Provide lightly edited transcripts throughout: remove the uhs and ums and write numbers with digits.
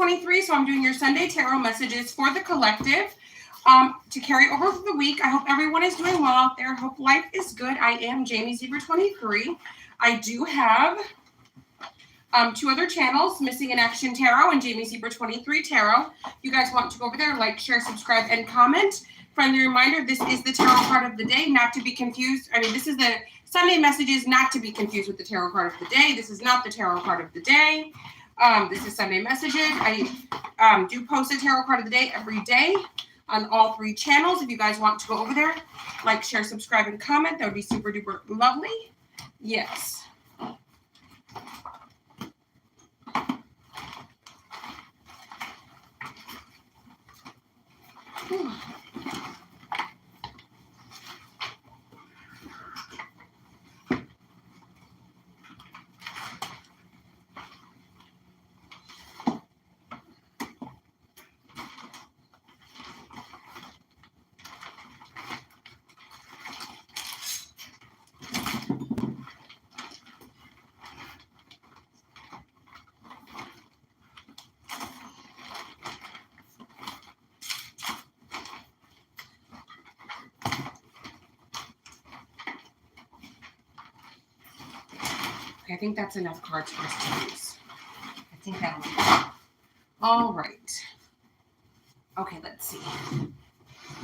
23, so I'm doing your Sunday tarot messages for the collective to carry over for the week. I hope everyone is doing well out there. Hope life is good. I am Jamie Zebra 23. I do have two other channels, Missing in Action Tarot and Jamie Zebra 23 Tarot. If you guys want to go over there, like, share, subscribe, and comment. Friendly reminder, this is the tarot card of the day, not to be confused. This is the Sunday messages, not to be confused with the tarot card of the day. This is not the tarot card of the day. This is Sunday messages. I do post a tarot card of the day every day on all three channels. If you guys want to go over there, like, share, subscribe, and comment, that would be super duper lovely. Yes. Whew. I think that's enough cards for us to use. I think that'll be all right. Okay, let's see.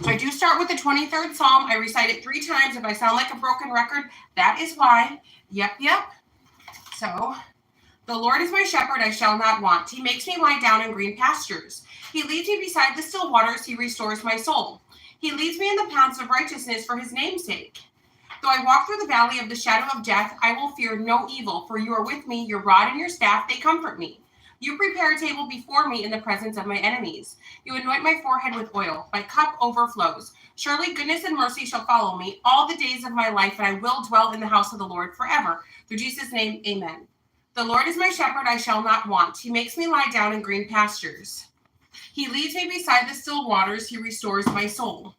So I do start with the 23rd Psalm. I recite it 3 times. If I sound like a broken record, that is why. Yep. So, the Lord is my shepherd, I shall not want. He makes me lie down in green pastures. He leads me beside the still waters. He restores my soul. He leads me in the paths of righteousness for his name's sake. Though I walk through the valley of the shadow of death, I will fear no evil, for you are with me, your rod and your staff, they comfort me. You prepare a table before me in the presence of my enemies. You anoint my forehead with oil. My cup overflows. Surely goodness and mercy shall follow me all the days of my life, and I will dwell in the house of the Lord forever. Through Jesus' name, amen. The Lord is my shepherd, I shall not want. He makes me lie down in green pastures. He leads me beside the still waters. He restores my soul.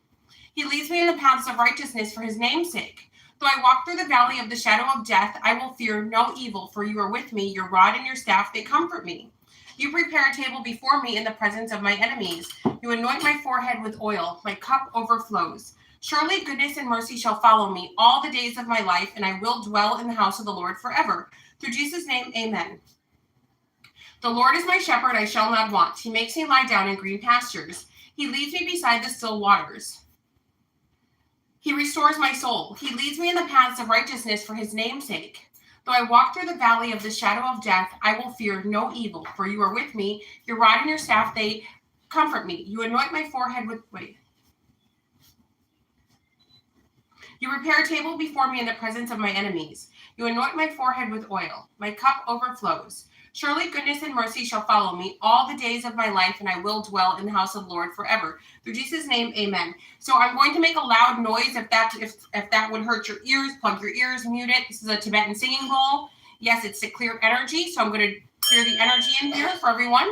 He leads me in the paths of righteousness for his name's sake. Though I walk through the valley of the shadow of death, I will fear no evil, for you are with me, your rod and your staff, they comfort me. You prepare a table before me in the presence of my enemies. You anoint my forehead with oil. My cup overflows. Surely goodness and mercy shall follow me all the days of my life, and I will dwell in the house of the Lord forever. Through Jesus' name, amen. The Lord is my shepherd, I shall not want. He makes me lie down in green pastures. He leads me beside the still waters. He restores my soul. He leads me in the paths of righteousness for his name's sake. Though I walk through the valley of the shadow of death, I will fear no evil, for you are with me. Your rod and your staff, they comfort me. You anoint my forehead with... You prepare a table before me in the presence of my enemies. You anoint my forehead with oil. My cup overflows. Surely goodness and mercy shall follow me all the days of my life, and I will dwell in the house of the Lord forever. Through Jesus' name, amen. So I'm going to make a loud noise. If that would hurt your ears, plug your ears, mute it. This is a Tibetan singing bowl. Yes, it's to clear energy, so I'm going to clear the energy in here for everyone.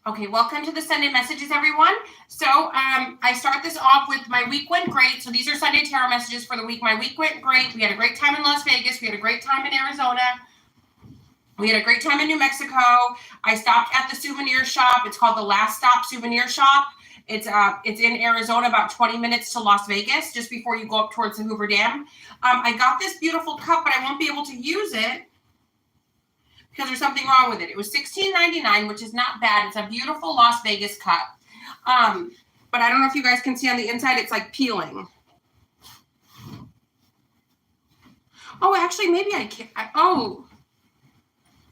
Okay, welcome to the Sunday messages, everyone. So I start this off with my week went great. So these are Sunday tarot messages for the week. My week went great. We had a great time in Las Vegas. We had a great time in Arizona. We had a great time in New Mexico. I stopped at the souvenir shop. It's called the Last Stop Souvenir Shop. It's in Arizona, about 20 minutes to Las Vegas, just before you go up towards the Hoover Dam. I got this beautiful cup, but I won't be able to use it because there's something wrong with it. It was $16.99, which is not bad. It's a beautiful Las Vegas cup. but I don't know if you guys can see on the inside, it's like peeling. Oh, actually, maybe I can. Oh,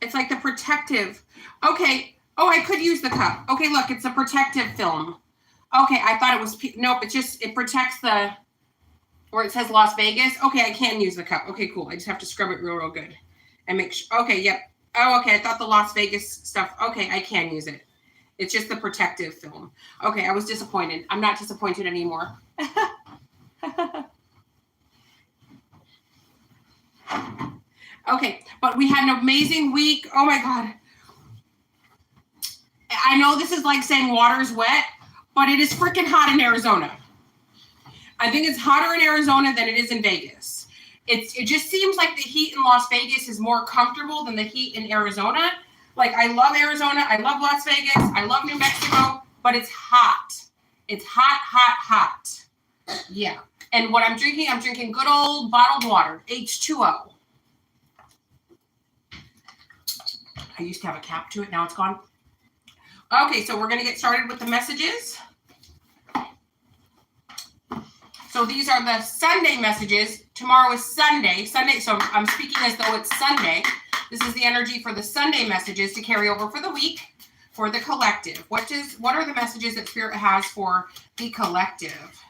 it's like the protective. Okay. Oh, I could use the cup. Okay, look, it's a protective film. Okay, I thought it was, nope, it protects the, where it says Las Vegas. Okay, I can use the cup. Okay, cool. I just have to scrub it real good and make sure. Okay, yep. Oh, okay, I thought the Las Vegas stuff. Okay, I can use it. It's just the protective film. Okay, I was disappointed. I'm not disappointed anymore. Okay, but we had an amazing week. Oh my God. I know this is like saying water's wet, but it is freaking hot in Arizona. I think it's hotter in Arizona than it is in Vegas. It just seems like the heat in Las Vegas is more comfortable than the heat in Arizona. Like, I love Arizona. I love Las Vegas. I love New Mexico, but it's hot. It's hot, hot, hot. Yeah. And what I'm drinking good old bottled water, H2O. I used to have a cap to it. Now it's gone. Okay, so we're going to get started with the messages. So these are the Sunday messages. Tomorrow is Sunday. So I'm speaking as though it's Sunday. This is the energy for the Sunday messages to carry over for the week for the collective. What are the messages that Spirit has for the collective?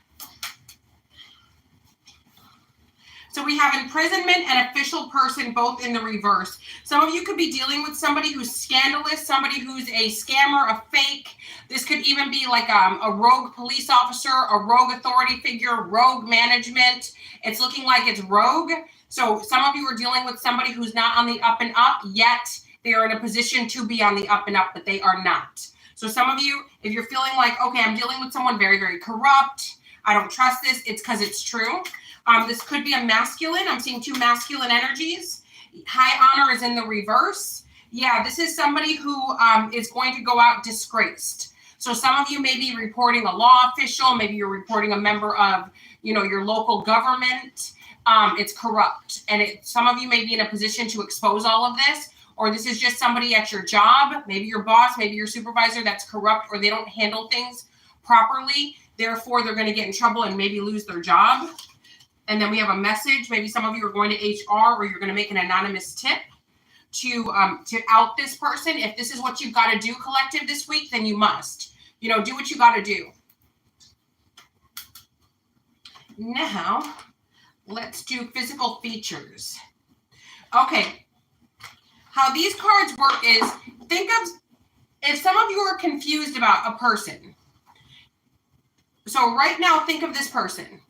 So we have imprisonment and official person both in the reverse. Some of you could be dealing with somebody who's scandalous, somebody who's a scammer, a fake. This could even be like a rogue police officer, a rogue authority figure, rogue management. It's looking like it's rogue. So some of you are dealing with somebody who's not on the up and up, yet they are in a position to be on the up and up, but they are not. So some of you, if you're feeling like, okay, I'm dealing with someone very, very corrupt, I don't trust this, it's because it's true. This could be a masculine. I'm seeing two masculine energies. High honor is in the reverse. Yeah, this is somebody who is going to go out disgraced. So some of you may be reporting a law official. Maybe you're reporting a member of, your local government. It's corrupt. And some of you may be in a position to expose all of this. Or this is just somebody at your job, maybe your boss, maybe your supervisor that's corrupt, or they don't handle things properly. Therefore, they're going to get in trouble and maybe lose their job. And then we have a message. Maybe some of you are going to HR, or you're going to make an anonymous tip to out this person. If this is what you've got to do, collective, this week, then you must. Do what you got to do. Now, let's do physical features. Okay. How these cards work is, think of, if some of you are confused about a person. So right now, think of this person.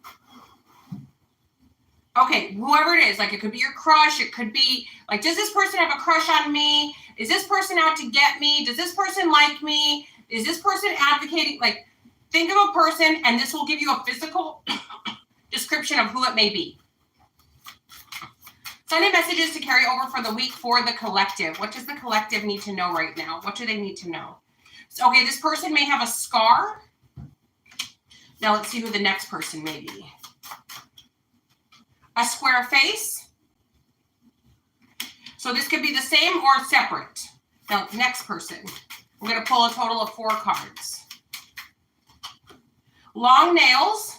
Okay, whoever it is, like it could be your crush, it could be like, does this person have a crush on me? Is this person out to get me? Does this person like me? Is this person advocating? Like, think of a person, and this will give you a physical description of who it may be. Sunday messages to carry over for the week for the collective. What does the collective need to know right now? What do they need to know? So, okay, this person may have a scar. Now let's see who the next person may be. A square face. So this could be the same or separate. Now, next person. We're going to pull a total of 4 cards. Long nails.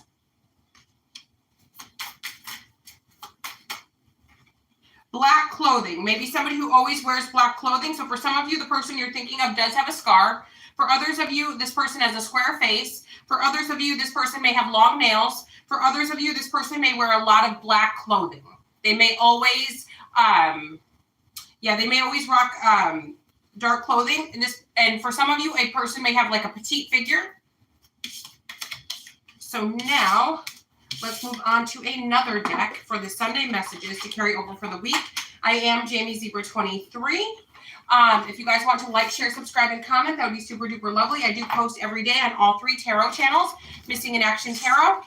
Black clothing. Maybe somebody who always wears black clothing. So for some of you, the person you're thinking of does have a scar. For others of you, this person has a square face. For others of you, this person may have long nails. For others of you, this person may wear a lot of black clothing. They may always, they may always rock dark clothing. And for some of you, a person may have like a petite figure. So now, let's move on to another deck for the Sunday messages to carry over for the week. I am Jamie Zebra 23. If you guys want to like, share, subscribe, and comment, that would be super duper lovely. I do post every day on all 3 tarot channels, Missing in Action Tarot,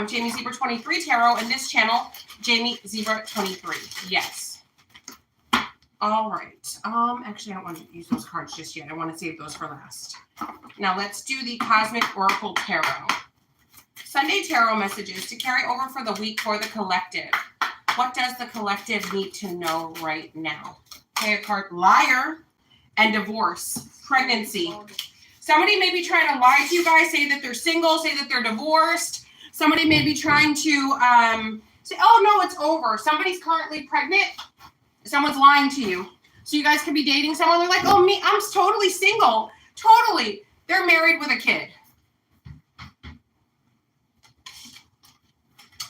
Jamie Zebra 23 Tarot, and this channel, Jamie Zebra 23. Yes. All right. Actually, I don't want to use those cards just yet. I want to save those for last. Now let's do the Cosmic Oracle Tarot. Sunday tarot messages to carry over for the week for the collective. What does the collective need to know right now? Okay, a card, liar and divorce, pregnancy. Somebody may be trying to lie to you guys, say that they're single, say that they're divorced. Somebody may be trying to say, oh, no, it's over. Somebody's currently pregnant. Someone's lying to you. So you guys could be dating someone. They're like, oh, me, I'm totally single. Totally. They're married with a kid.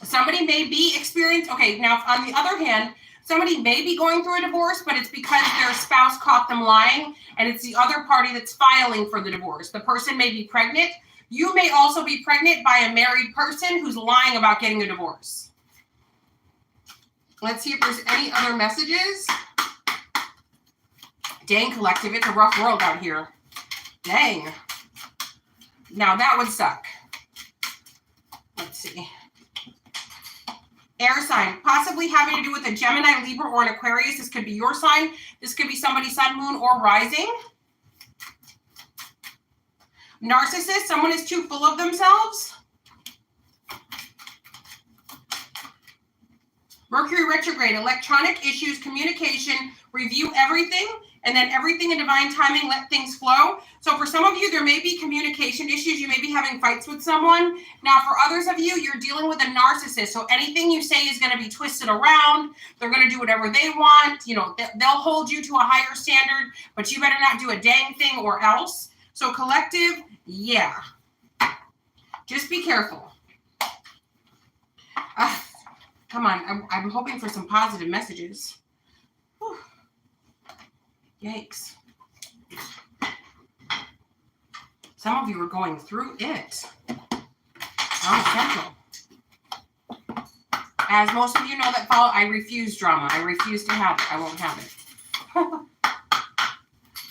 Somebody may be experienced. Okay, now on the other hand, somebody may be going through a divorce, but it's because their spouse caught them lying, and it's the other party that's filing for the divorce. The person may be pregnant. You may also be pregnant by a married person who's lying about getting a divorce. Let's see if there's any other messages. Dang, collective, it's a rough world out here. Dang. Now that would suck. Let's see. Air sign, possibly having to do with a Gemini, Libra, or an Aquarius. This could be your sign. This could be somebody's sun, moon, or rising. Narcissist, someone is too full of themselves. Mercury retrograde, electronic issues, communication, review everything, and then everything in divine timing, let things flow. So for some of you, there may be communication issues. You may be having fights with someone. Now, for others of you, you're dealing with a narcissist. So anything you say is going to be twisted around. They're going to do whatever they want. You know, they'll hold you to a higher standard, but you better not do a dang thing or else. So collective, yeah. Just be careful. Come on, I'm hoping for some positive messages. Whew. Yikes. Some of you are going through it. Oh, gentle. As most of you know that follow, I refuse drama. I refuse to have it. I won't have it.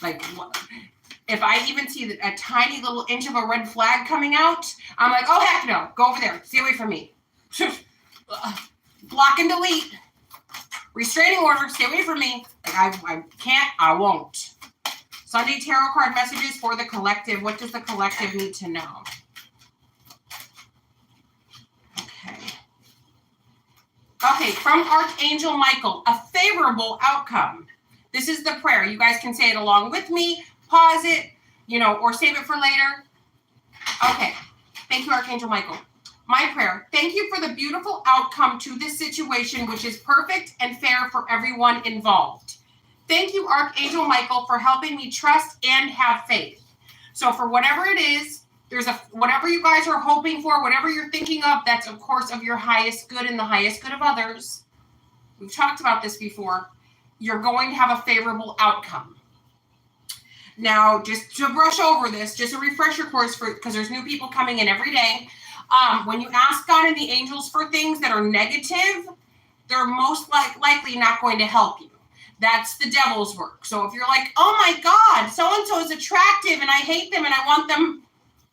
Like, if I even see a tiny little inch of a red flag coming out, I'm like, oh, heck no. Go over there. Stay away from me. Block and delete. Restraining order. Stay away from me. Like, I can't. I won't. Sunday tarot card messages for the collective. What does the collective need to know? Okay. Okay, from Archangel Michael, a favorable outcome. This is the prayer. You guys can say it along with me. Pause it, or save it for later. Okay. Thank you, Archangel Michael. My prayer, thank you for the beautiful outcome to this situation, which is perfect and fair for everyone involved. Thank you, Archangel Michael, for helping me trust and have faith. So for whatever it is, whatever you guys are hoping for, whatever you're thinking of, that's of course of your highest good and the highest good of others. We've talked about this before. You're going to have a favorable outcome. Now, just to brush over this, just a refresher course because there's new people coming in every day. When you ask God and the angels for things that are negative, they're most likely not going to help you. That's the devil's work. So if you're like, oh my God, so-and-so is attractive and I hate them and I want them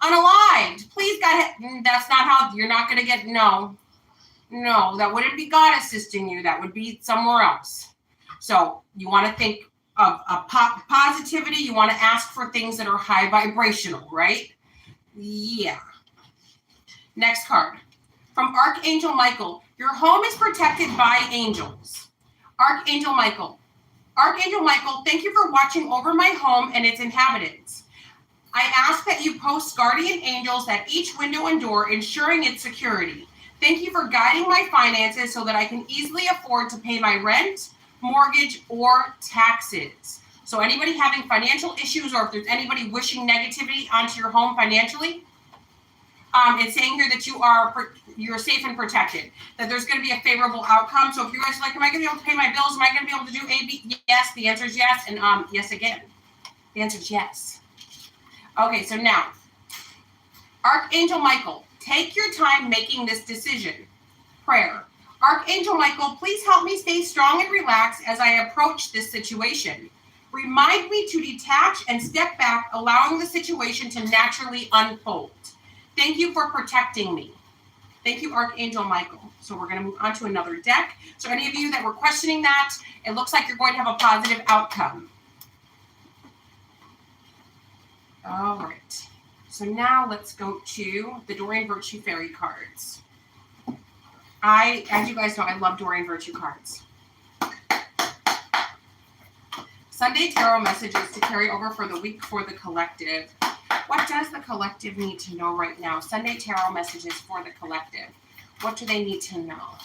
unalived, please God, that's not how, you're not going to get, no, that wouldn't be God assisting you. That would be somewhere else. So you want to think of a positivity. You want to ask for things that are high vibrational, right? Yeah. Next card. From Archangel Michael, your home is protected by angels. Archangel Michael, thank you for watching over my home and its inhabitants. I ask that you post guardian angels at each window and door, ensuring its security. Thank you for guiding my finances so that I can easily afford to pay my rent, mortgage, or taxes. So anybody having financial issues, or if there's anybody wishing negativity onto your home financially, it's saying here that you're safe and protected, that there's going to be a favorable outcome. So if you guys are like, am I going to be able to pay my bills? Am I going to be able to do A, B? Yes, the answer is yes. And yes again. The answer is yes. Okay, so now, Archangel Michael, take your time making this decision. Prayer. Archangel Michael, please help me stay strong and relaxed as I approach this situation. Remind me to detach and step back, allowing the situation to naturally unfold. Thank you for protecting me. Thank you, Archangel Michael. So we're going to move on to another deck. So any of you that were questioning that, it looks like you're going to have a positive outcome. All right. So now let's go to the Doreen Virtue Fairy cards. As you guys know, I love Doreen Virtue cards. Sunday Tarot messages to carry over for the week for the collective. What does the collective need to know right now? Sunday Tarot messages for the collective. What do they need to know?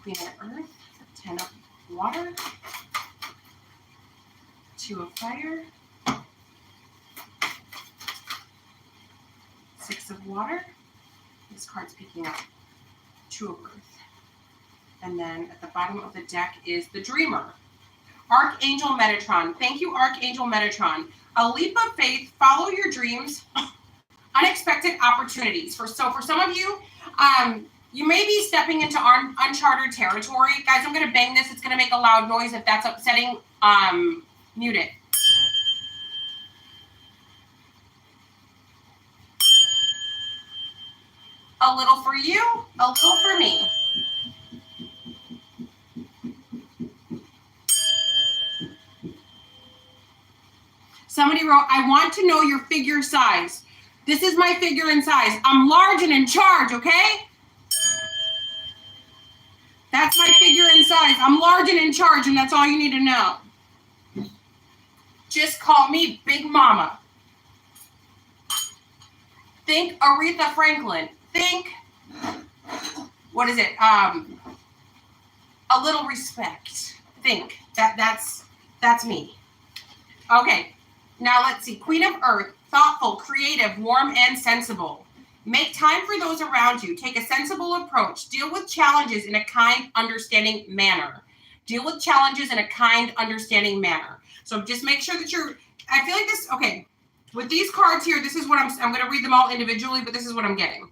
Queen of Earth, 10 of Water, 2 of Fire, 6 of Water. This card's picking up 2 of Earth. And then at the bottom of the deck is the Dreamer. Archangel Metatron. Thank you, Archangel Metatron. A leap of faith, follow your dreams, unexpected opportunities. For some of you, you may be stepping into uncharted territory. Guys, I'm going to bang this. It's going to make a loud noise. If that's upsetting, mute it. A little for you, a little for me. Somebody wrote, I want to know your figure size. This is my figure and size. I'm large and in charge, okay? That's my figure and size. I'm large and in charge, and that's all you need to know. Just call me Big Mama. Think Aretha Franklin. Think, what is it? A little respect. Think. That's me. Okay. Now let's see. Queen of Earth, thoughtful, creative, warm, and sensible. Make time for those around you. Take a sensible approach. Deal with challenges in a kind, understanding manner. Deal with challenges in a kind, understanding manner. So just make sure that I feel like this, okay, with these cards here, this is what I'm going to read them all individually, but this is what I'm getting.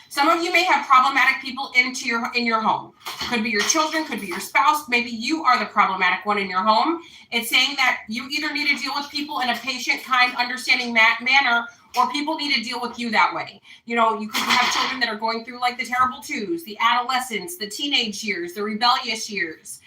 Some of you may have problematic people in your home. Could be your children, could be your spouse. Maybe you are the problematic one in your home. It's saying that you either need to deal with people in a patient, kind, understanding manner, or people need to deal with you that way. You know, you could have children that are going through like the terrible twos, the adolescence, the teenage years, the rebellious years.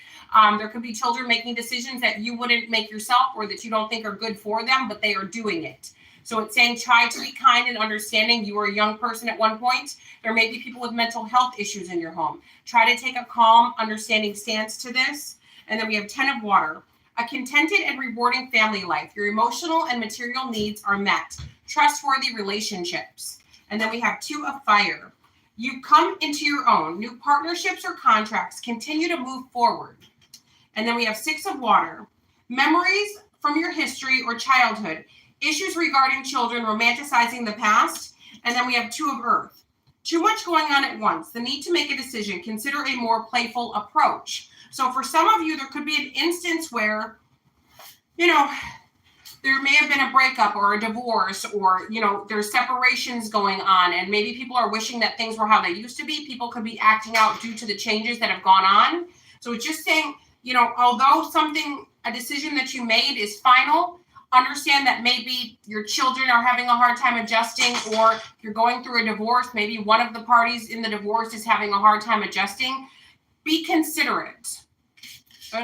There could be children making decisions that you wouldn't make yourself or that you don't think are good for them, but they are doing it. So it's saying try to be kind and understanding. You were a young person at one point. There may be people with mental health issues in your home. Try to take a calm, understanding stance to this. And then we have 10 of Water. A contented and rewarding family life. Your emotional and material needs are met. Trustworthy relationships. And then we have 2 of Fire. You come into your own. New partnerships or contracts. Continue to move forward. And then we have 6 of Water. Memories from your history or childhood. Issues regarding children, romanticizing the past. And then we have 2 of Earth. Too much going on at once. The need to make a decision. Consider a more playful approach. So for some of you, there could be an instance where, you know, there may have been a breakup or a divorce or, you know, there's separations going on and maybe people are wishing that things were how they used to be. People could be acting out due to the changes that have gone on. So it's just saying, you know, although a decision that you made is final, understand that maybe your children are having a hard time adjusting or you're going through a divorce. Maybe one of the parties in the divorce is having a hard time adjusting. Be considerate.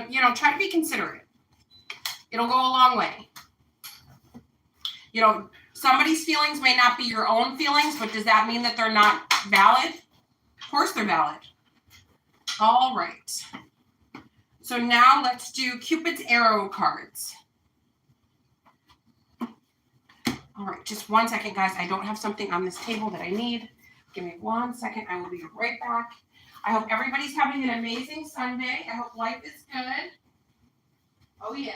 You know, try to be considerate. It'll go a long way. You know, somebody's feelings may not be your own feelings, but does that mean that they're not valid? Of course they're valid. All right. So now let's do Cupid's arrow cards. All right, just 1 second, guys. I don't have something on this table that I need. Give me 1 second. I will be right back. I hope everybody's having an amazing Sunday. I hope life is good. Oh, yeah.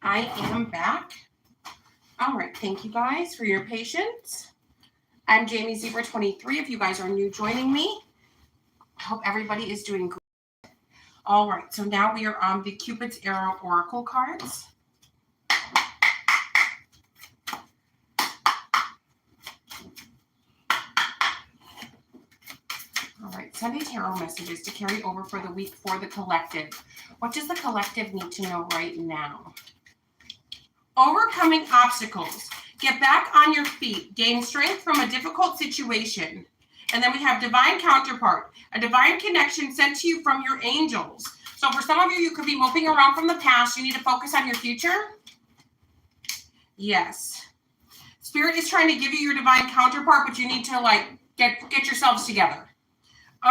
I am back. All right, thank you guys for your patience. I'm Jamie Zebra 23. If you guys are new joining me, I hope everybody is doing good. All right, so now we are on the Cupid's Arrow Oracle cards. Sunday tarot messages to carry over for the week for the collective. What does the collective need to know right now? Overcoming obstacles. Get back on your feet. Gain strength from a difficult situation. And then we have divine counterpart. A divine connection sent to you from your angels. So for some of you, you could be moping around from the past. You need to focus on your future. Yes. Spirit is trying to give you your divine counterpart, but you need to get yourselves together.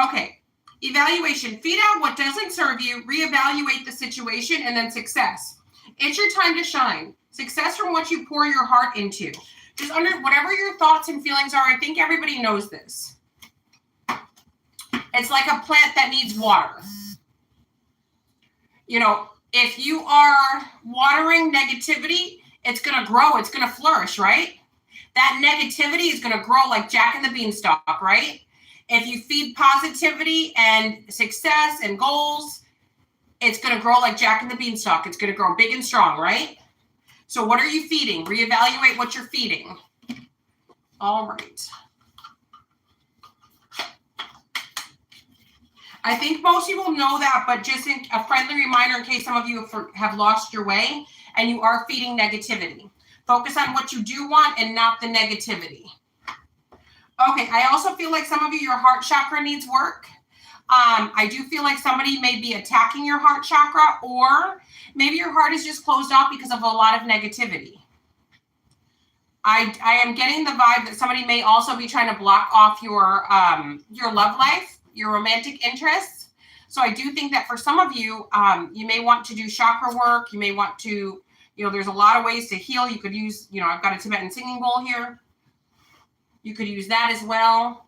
Okay. Evaluation. Feed out what doesn't serve you. Reevaluate the situation, and then success. It's your time to shine. Success from what you pour your heart into. Just under whatever your thoughts and feelings are. I think everybody knows this. It's like a plant that needs water. You know, if you are watering negativity, it's going to grow. It's going to flourish, right? That negativity is going to grow like Jack and the Beanstalk, right? If you feed positivity and success and goals, it's going to grow like Jack and the Beanstalk. It's going to grow big and strong, right? So what are you feeding? Reevaluate what you're feeding. All right. I think most people know that, but just a friendly reminder in case some of you have lost your way and you are feeding negativity. Focus on what you do want and not the negativity. Okay, I also feel like some of you, your heart chakra needs work. I do feel like somebody may be attacking your heart chakra, or maybe your heart is just closed off because of a lot of negativity. I am getting the vibe that somebody may also be trying to block off your love life, your romantic interests. So I do think that for some of you, you may want to do chakra work. You may want to, there's a lot of ways to heal. You could use, I've got a Tibetan singing bowl here. You could use that as well.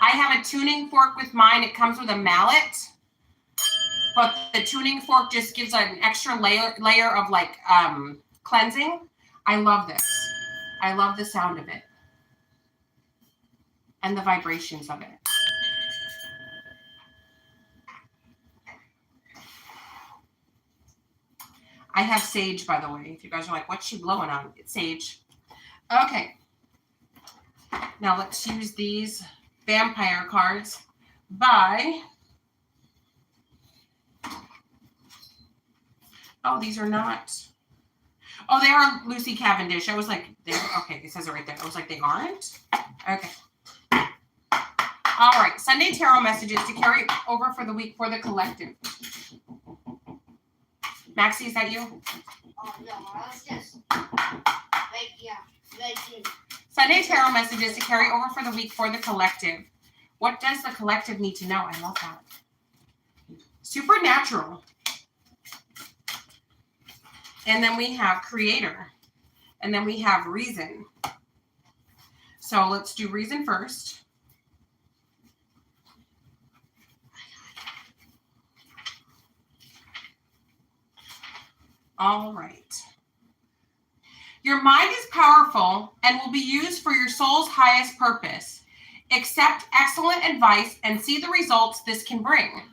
I have a tuning fork with mine. It comes with a mallet, but the tuning fork just gives an extra layer of cleansing. I love this. I love the sound of it and the vibrations of it. I have sage, by the way. If you guys are like, what's she blowing on? It's sage. Okay. Now let's use these vampire cards by... Oh, these are not... Oh, they are Lucy Cavendish. I was like, okay, it says it right there. I was like, they aren't? Okay. All right. Sunday tarot messages to carry over for the week for the collective. Maxie, is that you? Oh, no, I was just... Sunday tarot messages to carry over for the week for the collective. What does the collective need to know? I love that. Supernatural. And then we have creator. And then we have reason. So let's do reason first. All right. Your mind is powerful and will be used for your soul's highest purpose. Accept excellent advice and see the results this can bring.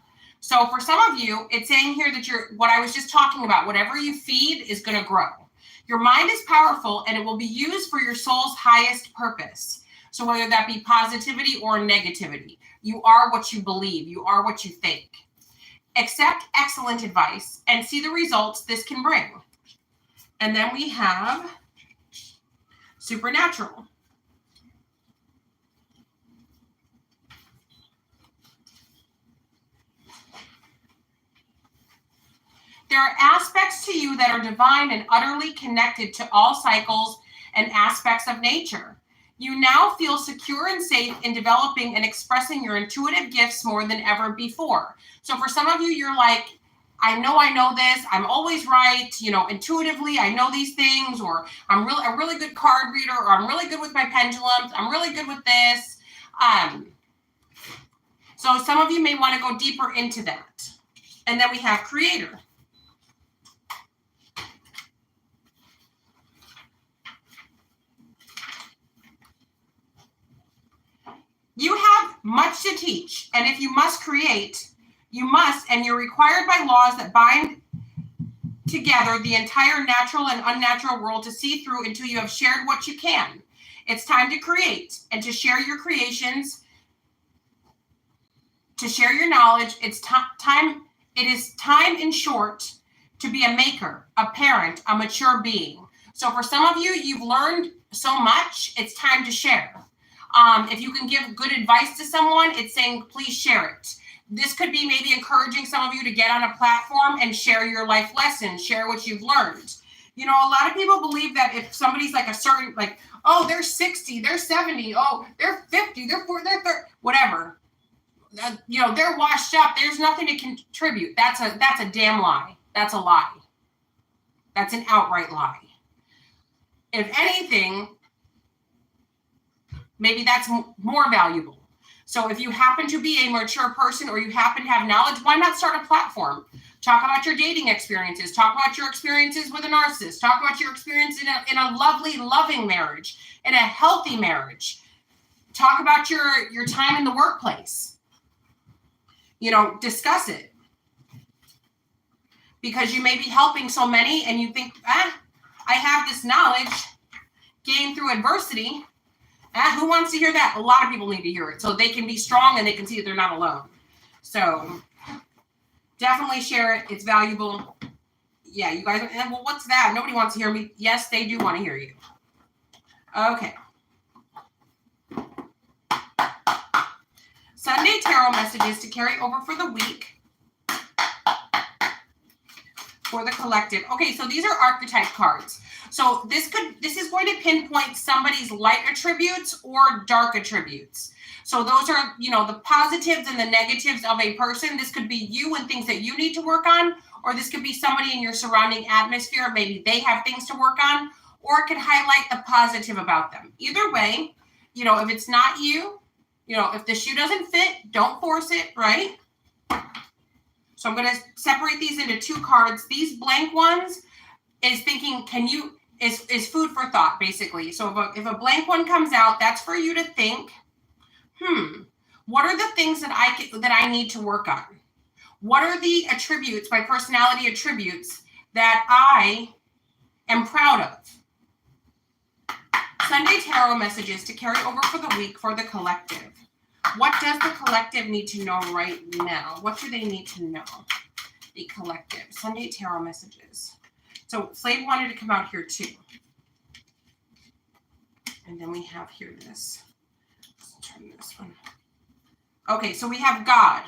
So for some of you, it's saying here that what I was just talking about, whatever you feed is going to grow. Your mind is powerful and it will be used for your soul's highest purpose. So whether that be positivity or negativity, you are what you believe. You are what you think. Accept excellent advice and see the results this can bring. And then we have supernatural. There are aspects to you that are divine and utterly connected to all cycles and aspects of nature. You now feel secure and safe in developing and expressing your intuitive gifts more than ever before. So for some of you, you're like, I know this. I'm always right. Intuitively, I know these things, or I'm a really good card reader, or I'm really good with my pendulums. I'm really good with this. So some of you may want to go deeper into that. And then we have creator. You have much to teach, and if you must create, you must, and you're required by laws that bind together the entire natural and unnatural world to see through until you have shared what you can. It's time to create and to share your creations, to share your knowledge. It's time. It is time, in short, to be a maker, a parent, a mature being. So for some of you, you've learned so much, it's time to share. If you can give good advice to someone, it's saying, please share it. This could be maybe encouraging some of you to get on a platform and share your life lessons, share what you've learned. You know, a lot of people believe that if somebody's like a certain, like, oh, they're 60, they're 70, oh, they're 50, they're 40, they're 30, whatever. You know, they're washed up. There's nothing to contribute. That's a damn lie. That's a lie. That's an outright lie. If anything, maybe that's more valuable. So if you happen to be a mature person or you happen to have knowledge, why not start a platform? Talk about your dating experiences. Talk about your experiences with a narcissist. Talk about your experience in a lovely, loving marriage, in a healthy marriage. Talk about your time in the workplace. You know, discuss it. Because you may be helping so many and you think, I have this knowledge gained through adversity. Who wants to hear that? A lot of people need to hear it so they can be strong and they can see that they're not alone. So definitely share it. It's valuable. Yeah, you guys, well, what's that? Nobody wants to hear me. Yes, they do want to hear you. Okay. Sunday tarot messages to carry over for the week for the collective. Okay, so these are archetype cards. So this is going to pinpoint somebody's light attributes or dark attributes. So those are, you know, the positives and the negatives of a person. This could be you and things that you need to work on, or this could be somebody in your surrounding atmosphere. Maybe they have things to work on, or it could highlight the positive about them. Either way, you know, if it's not you, you know, if the shoe doesn't fit, don't force it, right? So I'm going to separate these into two cards. These blank ones is thinking, is food for thought, basically. So if a blank one comes out, that's for you to think, what are the things that I need to work on? What are the attributes, my personality attributes, that I am proud of? Sunday tarot messages to carry over for the week for the collective. What does the collective need to know right now? What do they need to know? The collective. Sunday tarot messages. So Slade wanted to come out here too. And then we have here this. Let's turn this one. Okay, so we have God.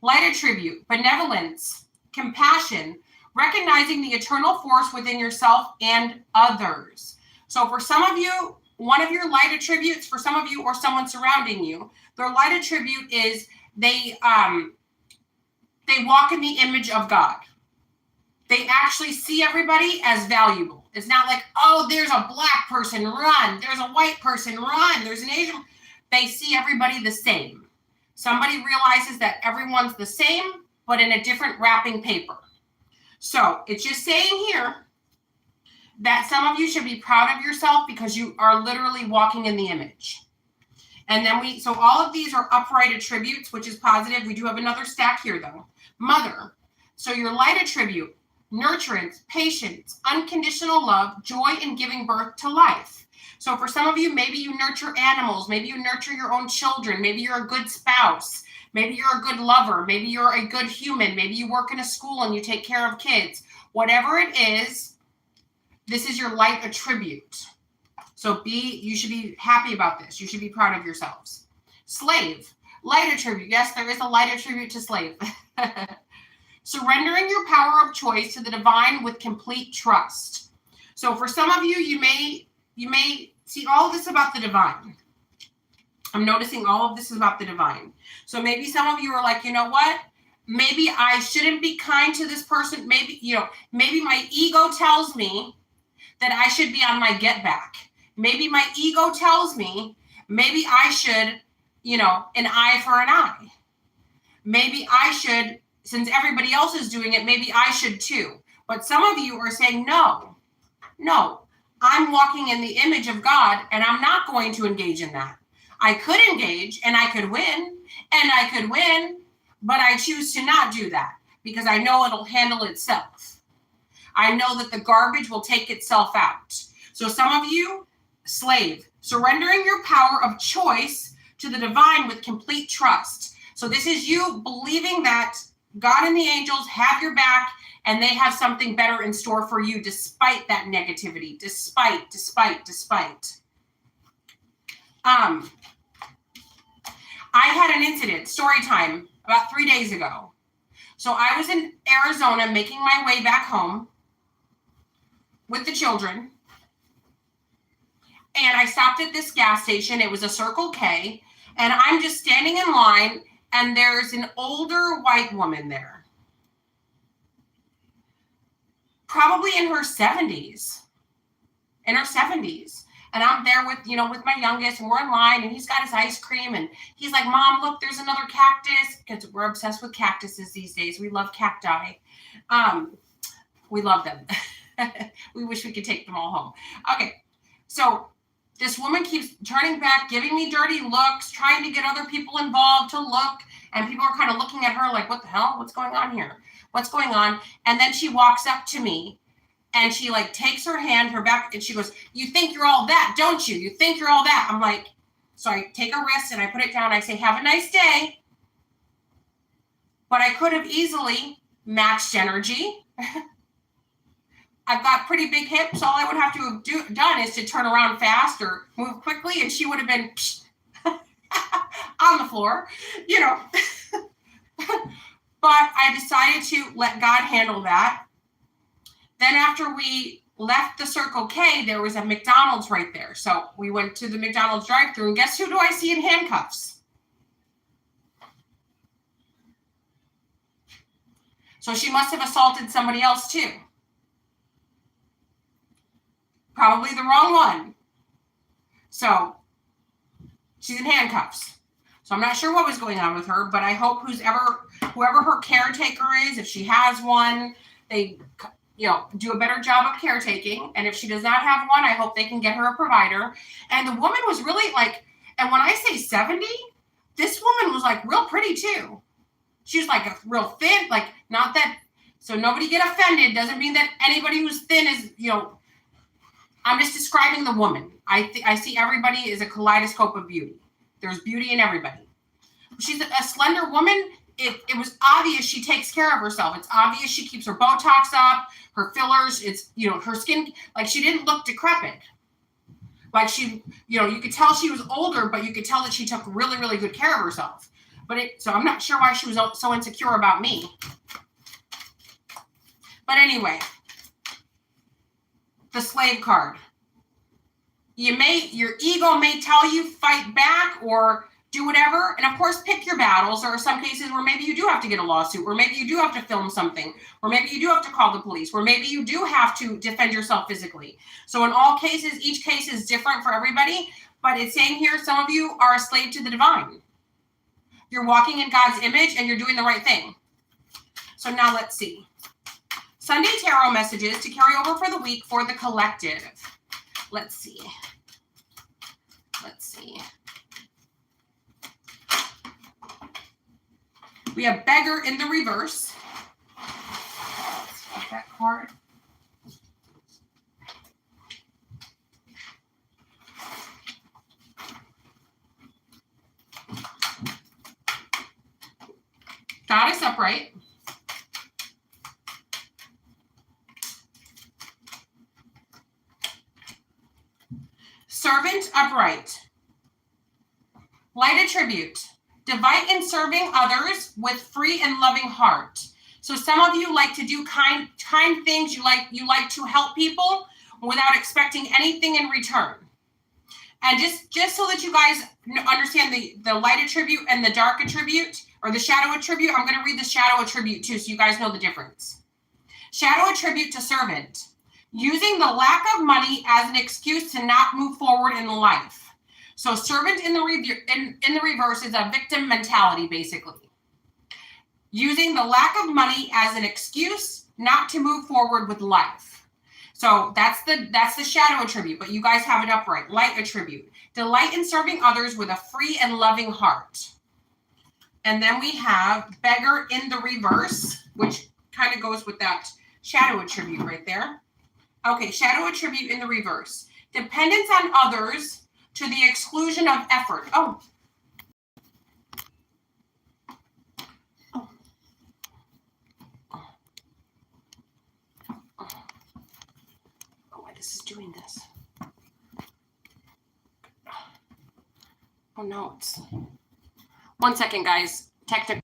Light attribute, benevolence, compassion, recognizing the eternal force within yourself and others. So for some of you, one of your light attributes, for some of you or someone surrounding you, their light attribute is they walk in the image of God. They actually see everybody as valuable. It's not like, oh, there's a black person, run. There's a white person, run. There's an Asian. They see everybody the same. Somebody realizes that everyone's the same, but in a different wrapping paper. So it's just saying here that some of you should be proud of yourself because you are literally walking in the image. And then so all of these are upright attributes, which is positive. We do have another stack here though. Mother. So your light attribute, nurturance, patience, unconditional love, joy in giving birth to life. So for some of you, maybe you nurture animals, maybe you nurture your own children, maybe you're a good spouse, maybe you're a good lover, maybe you're a good human, maybe you work in a school and you take care of kids. Whatever it is, this is your light attribute. So you should be happy about this. You should be proud of yourselves. Slave, light attribute. Yes, there is a light attribute to slave. Surrendering your power of choice to the divine with complete trust. So for some of you, you may see all of this about the divine. I'm noticing all of this is about the divine. So maybe some of you are like, you know what? Maybe I shouldn't be kind to this person. Maybe my ego tells me that I should be on my get back. Maybe my ego tells me maybe I should, an eye for an eye. Maybe I should, since everybody else is doing it, maybe I should too. But some of you are saying, no, I'm walking in the image of God and I'm not going to engage in that. I could engage and I could win, but I choose to not do that because I know it'll handle itself. I know that the garbage will take itself out. So some of you, Slave, surrendering your power of choice to the divine with complete trust. So this is you believing that God and the angels have your back and they have something better in store for you despite that negativity, despite. I had an incident, story time, about 3 days ago. So I was in Arizona making my way back home with the children. And I stopped at this gas station. It was a Circle K. And I'm just standing in line, and there's an older white woman there. Probably in her 70s. And I'm there with my youngest, and we're in line, and he's got his ice cream, and he's like, Mom, look, there's another cactus, because we're obsessed with cactuses these days. We love cacti. We love them. We wish we could take them all home. Okay, so this woman keeps turning back, giving me dirty looks, trying to get other people involved to look, and people are kind of looking at her like, what the hell? What's going on here? What's going on? And then she walks up to me, and she like takes her hand, her back, and she goes, you think you're all that, don't you? You think you're all that. I'm like, so I take her wrist and I put it down. I say, have a nice day. But I could have easily matched energy. I've got pretty big hips. All I would have to have done is to turn around fast or move quickly, and she would have been on the floor, But I decided to let God handle that. Then after we left the Circle K, there was a McDonald's right there. So we went to the McDonald's drive-thru, and guess who do I see in handcuffs? So she must have assaulted somebody else too. Probably the wrong one. So she's in handcuffs. So I'm not sure what was going on with her, but I hope whoever her caretaker is, if she has one, they do a better job of caretaking. And if she does not have one, I hope they can get her a provider. And the woman was really like, and when I say 70, this woman was like real pretty too. She was like a real thin, like not that, so nobody get offended. Doesn't mean that anybody who's thin is, I'm just describing the woman. I see everybody as a kaleidoscope of beauty. There's beauty in everybody. She's a slender woman. It was obvious she takes care of herself. It's obvious she keeps her Botox up, her fillers. It's, her skin, like she didn't look decrepit. Like she, you could tell she was older, but you could tell that she took really, really good care of herself. So I'm not sure why she was so insecure about me. But anyway, the slave card. Your ego may tell you fight back or do whatever, and of course pick your battles. There are some cases where maybe you do have to get a lawsuit, or maybe you do have to film something, or maybe you do have to call the police, or maybe you do have to defend yourself physically. So in all cases, each case is different for everybody, but it's saying here some of you are a slave to the divine. You're walking in God's image and you're doing the right thing. So now let's see. Sunday tarot messages to carry over for the week for the collective. Let's see. We have beggar in the reverse. Let's get that card. Goddess upright. Servant upright. Light attribute. Delight in serving others with free and loving heart. So some of you like to do kind things. You like to help people without expecting anything in return. And just so that you guys understand the light attribute and the dark attribute, or the shadow attribute, I'm going to read the shadow attribute too, so you guys know the difference. Shadow attribute to servant. Using the lack of money as an excuse to not move forward in life. So servant in the reverse is a victim mentality, basically. Using the lack of money as an excuse not to move forward with life. So that's the shadow attribute, but you guys have it upright. Light attribute. Delight in serving others with a free and loving heart. And then we have beggar in the reverse, which kind of goes with that shadow attribute right there. Okay, shadow attribute in the reverse. Dependence on others to the exclusion of effort. Oh, why this is doing this? Oh no, it's 1 second, guys. Technical.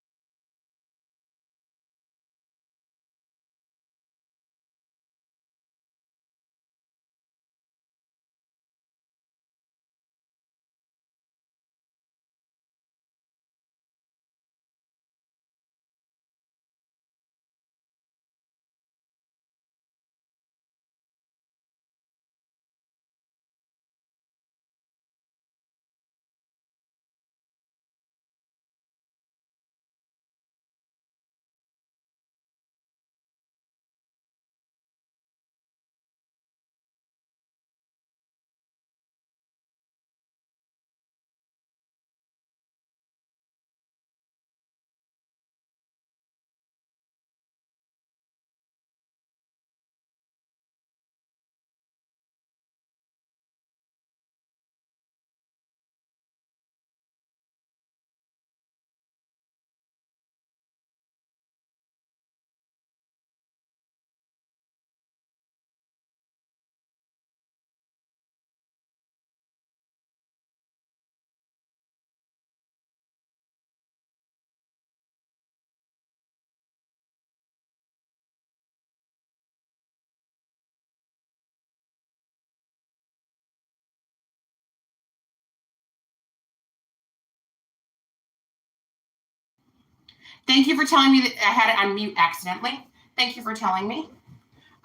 Thank you for telling me that I had it on mute accidentally. Thank you for telling me.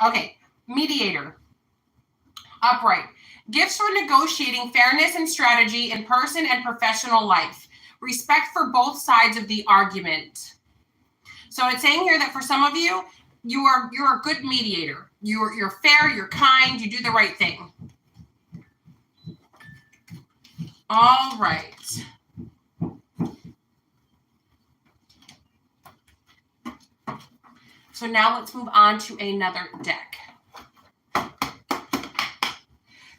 Okay, mediator. Upright. Gifts for negotiating fairness and strategy in person and professional life. Respect for both sides of the argument. So it's saying here that for some of you, you're a good mediator. You're fair, you're kind, you do the right thing. All right. So now let's move on to another deck.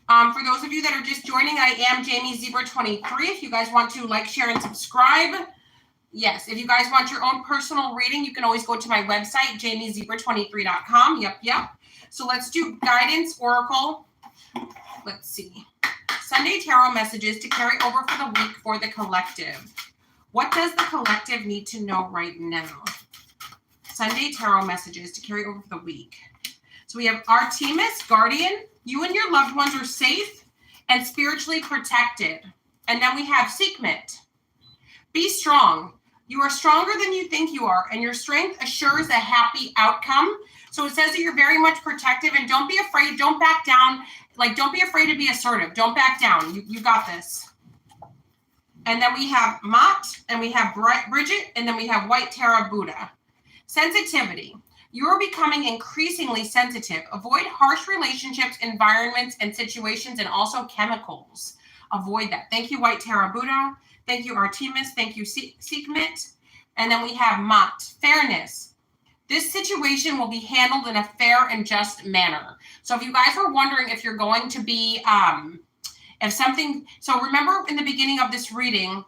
For those of you that are just joining, I am Jamie Zebra 23. If you guys want to like, share, and subscribe. Yes, if you guys want your own personal reading, you can always go to my website, jamiezebra23.com. Yep. So let's do guidance, oracle. Let's see. Sunday tarot messages to carry over for the week for the collective. What does the collective need to know right now? Sunday tarot messages to carry over for the week. So we have Artemis, guardian. You and your loved ones are safe and spiritually protected. And then we have Sekhmet. Be strong. You are stronger than you think you are, and your strength assures a happy outcome. So it says that you're very much protective, and don't be afraid. Don't back down. Like, don't be afraid to be assertive. Don't back down. You got this. And then we have Mott, and we have Bridget, and then we have White Tara Buddha. Sensitivity. You are becoming increasingly sensitive. Avoid harsh relationships, environments, and situations, and also chemicals. Avoid that. Thank you, White Tara Buddha. Thank you, Artemis. Thank you, Sekhmet. And then we have Mott. Fairness. This situation will be handled in a fair and just manner. So if you guys were wondering if you're going to be, so remember in the beginning of this reading,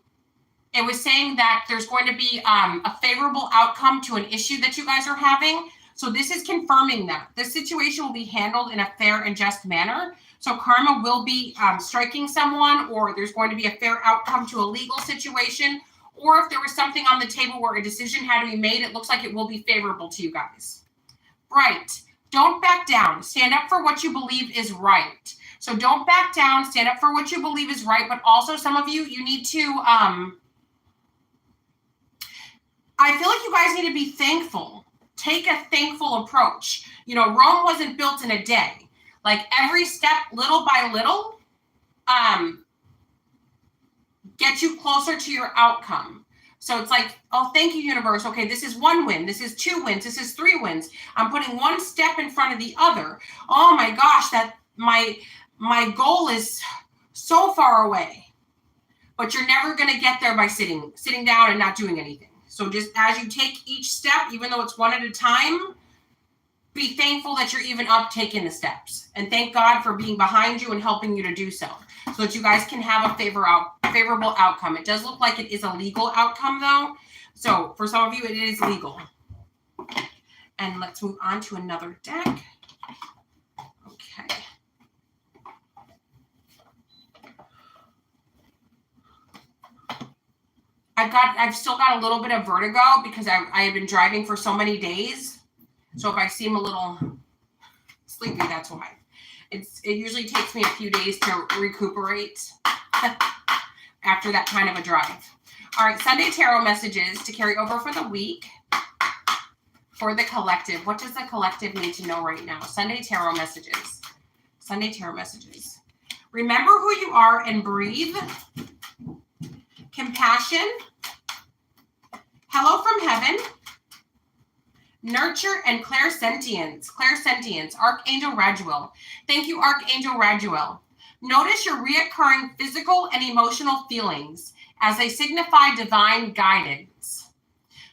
it was saying that there's going to be a favorable outcome to an issue that you guys are having. So this is confirming that. This situation will be handled in a fair and just manner. So karma will be striking someone, or there's going to be a fair outcome to a legal situation. Or if there was something on the table where a decision had to be made, it looks like it will be favorable to you guys. Right. Don't back down. Stand up for what you believe is right. So don't back down. Stand up for what you believe is right. But also some of you, you need to... I feel like you guys need to be thankful. Take a thankful approach. You know, Rome wasn't built in a day. Like every step, little by little, get you closer to your outcome. So it's like, oh, thank you, universe. Okay, this is 1 win. This is 2 wins. This is 3 wins. I'm putting one step in front of the other. Oh my gosh, that my goal is so far away. But you're never going to get there by sitting down and not doing anything. So just as you take each step, even though it's one at a time, be thankful that you're even up taking the steps. And thank God for being behind you and helping you to do so that you guys can have a favorable outcome. It does look like it is a legal outcome, though. So for some of you, it is legal. And let's move on to another deck. Okay. I've still got a little bit of vertigo because I have been driving for so many days. So if I seem a little sleepy, that's why. It usually takes me a few days to recuperate after that kind of a drive. All right, Sunday tarot messages to carry over for the week for the collective. What does the collective need to know right now? Sunday tarot messages. Sunday tarot messages. Remember who you are and breathe. Compassion. Hello from heaven. Nurture and clairsentience. Clairsentience. Archangel Raguel. Thank you, Archangel Raguel. Notice your reoccurring physical and emotional feelings as they signify divine guidance.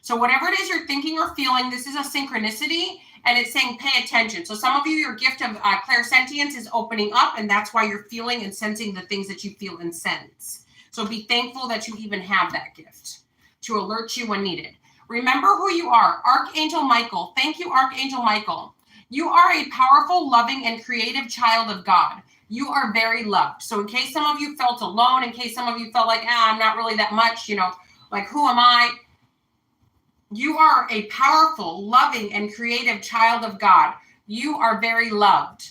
So whatever it is you're thinking or feeling, this is a synchronicity, and it's saying pay attention. So some of you, your gift of clairsentience is opening up, and that's why you're feeling and sensing the things that you feel and sense. So be thankful that you even have that gift to alert you when needed. Remember who you are. Archangel Michael. Thank you, Archangel Michael. You are a powerful, loving, and creative child of God. You are very loved. So in case some of you felt alone, in case some of you felt like, I'm not really that much, like who am I? You are a powerful, loving, and creative child of God. You are very loved.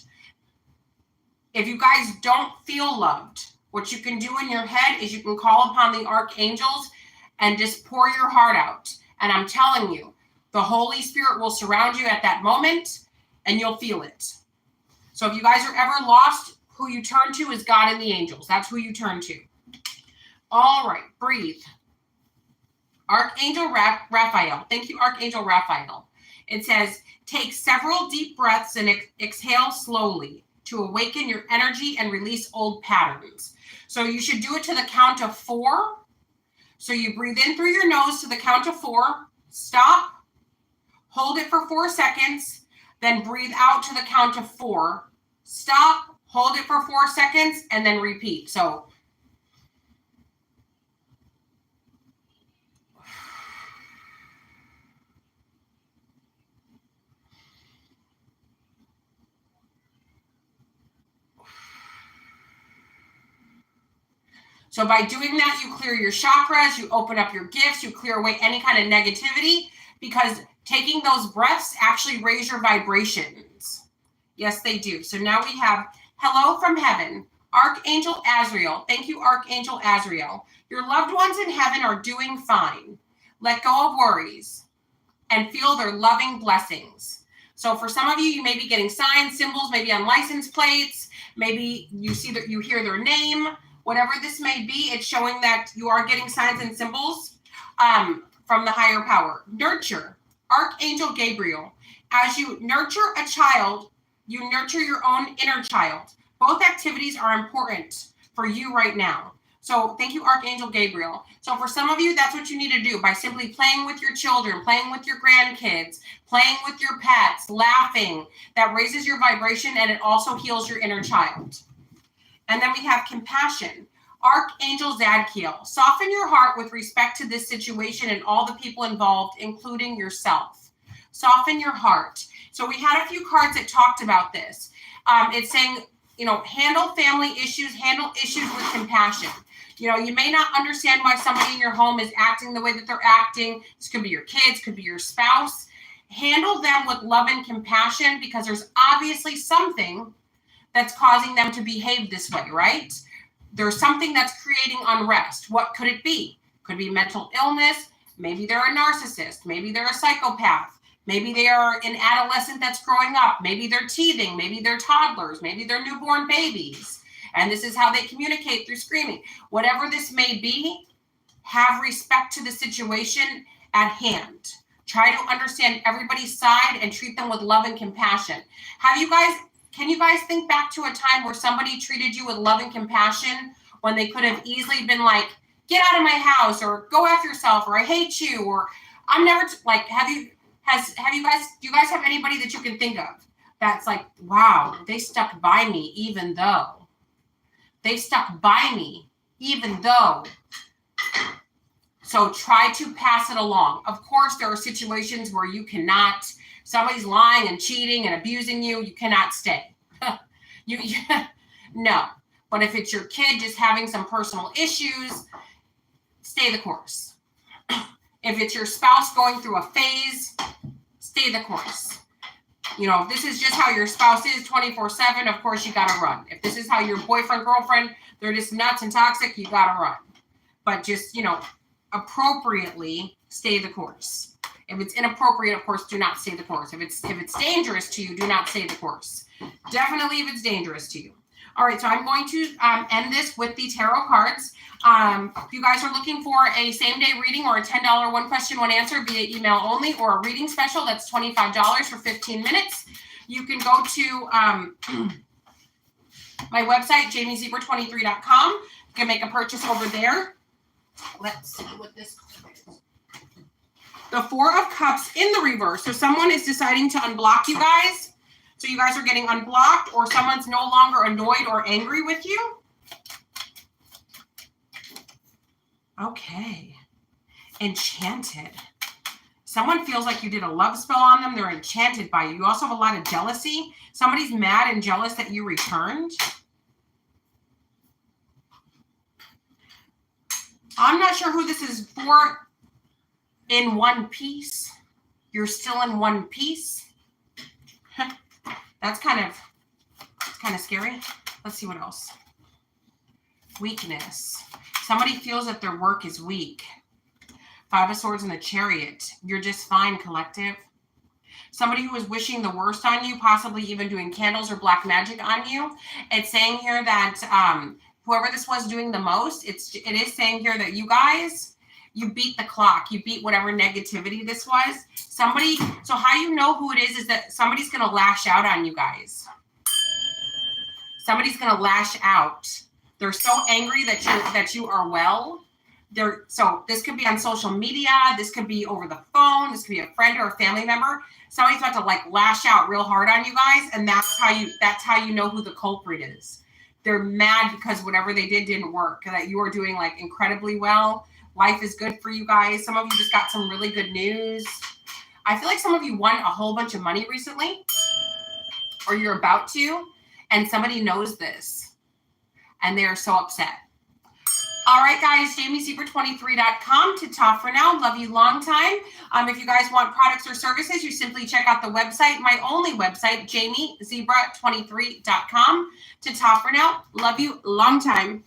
If you guys don't feel loved, what you can do in your head is you can call upon the archangels and just pour your heart out. And I'm telling you, the Holy Spirit will surround you at that moment and you'll feel it. So if you guys are ever lost, who you turn to is God and the angels. That's who you turn to. All right, breathe. Archangel Raphael. Thank you, Archangel Raphael. It says, take several deep breaths and exhale slowly to awaken your energy and release old patterns. So you should do it to the count of 4. So you breathe in through your nose to the count of 4. Stop. Hold it for 4 seconds. Then breathe out to the count of 4. Stop. Hold it for 4 seconds and then repeat. So by doing that, you clear your chakras, you open up your gifts, you clear away any kind of negativity, because taking those breaths actually raise your vibrations. Yes, they do. So now we have hello from heaven, Archangel Azrael. Thank you, Archangel Azrael. Your loved ones in heaven are doing fine. Let go of worries and feel their loving blessings. So for some of you, you may be getting signs, symbols, maybe on license plates. Maybe you see that you hear their name. Whatever this may be, it's showing that you are getting signs and symbols from the higher power. Nurture, Archangel Gabriel. As you nurture a child, you nurture your own inner child. Both activities are important for you right now. So thank you, Archangel Gabriel. So for some of you, that's what you need to do by simply playing with your children, playing with your grandkids, playing with your pets, laughing. That raises your vibration and it also heals your inner child. And then we have compassion. Archangel Zadkiel. Soften your heart with respect to this situation and all the people involved, including yourself. Soften your heart. So we had a few cards that talked about this. It's saying, handle family issues, handle issues with compassion. You may not understand why somebody in your home is acting the way that they're acting. This could be your kids, could be your spouse. Handle them with love and compassion because there's obviously something that's causing them to behave this way, right? There's something that's creating unrest. What could it be? Could be mental illness. Maybe they're a narcissist. Maybe they're a psychopath. Maybe they are an adolescent that's growing up. Maybe they're teething. Maybe they're toddlers. Maybe they're newborn babies. And this is how they communicate, through screaming. Whatever this may be, have respect to the situation at hand. Try to understand everybody's side and treat them with love and compassion. Can you guys think back to a time where somebody treated you with love and compassion when they could have easily been like, get out of my house, or go F yourself, or I hate you, or I'm never, have do you guys have anybody that you can think of that's like, wow, they stuck by me even though. So try to pass it along. Of course, there are situations where you cannot, somebody's lying and cheating and abusing you, you cannot stay. No. But if it's your kid just having some personal issues, stay the course. If it's your spouse going through a phase, stay the course. You know, if this is just how your spouse is 24/7, of course you gotta run. If this is how your boyfriend, girlfriend, they're just nuts and toxic, you gotta run. But just, you know, appropriately stay the course. If it's inappropriate, of course, do not stay the course. If it's dangerous to you, do not stay the course. Definitely if it's dangerous to you. All right, so I'm going to end this with the tarot cards. If you guys are looking for a same-day reading or a $10 one question, one answer via email only, or a reading special, that's $25 for 15 minutes. You can go to my website, jamiezebra23.com. You can make a purchase over there. Let's see what this is. The Four of Cups in the reverse. So someone is deciding to unblock you guys. So you guys are getting unblocked, or someone's no longer annoyed or angry with you. Okay. Enchanted. Someone feels like you did a love spell on them. They're enchanted by you. You also have a lot of jealousy. Somebody's mad and jealous that you returned. I'm not sure who this is for. In one piece. You're still in one piece. That's kind of scary. Let's see what else. Weakness. Somebody feels that their work is weak. Five of Swords and the Chariot. You're just fine, collective. Somebody who is wishing the worst on you, possibly even doing candles or black magic on you. It's saying here that whoever this was doing the most, it is saying here that you guys, you beat the clock. You beat whatever negativity this was. Somebody, so how you know who it is that somebody's going to lash out on you guys. Somebody's going to lash out. They're so angry that you are well. So this could be on social media. This could be over the phone. This could be a friend or a family member. Somebody's about to like lash out real hard on you guys. And that's how you know who the culprit is. They're mad because whatever they did didn't work. That you are doing like incredibly well. Life is good for you guys. Some of you just got some really good news. I feel like some of you won a whole bunch of money recently, or you're about to, and somebody knows this, and they are so upset. All right, guys, jamiezebra23.com to talk for now. Love you long time. If you guys want products or services, you simply check out the website, my only website, jamiezebra23.com to talk for now. Love you long time.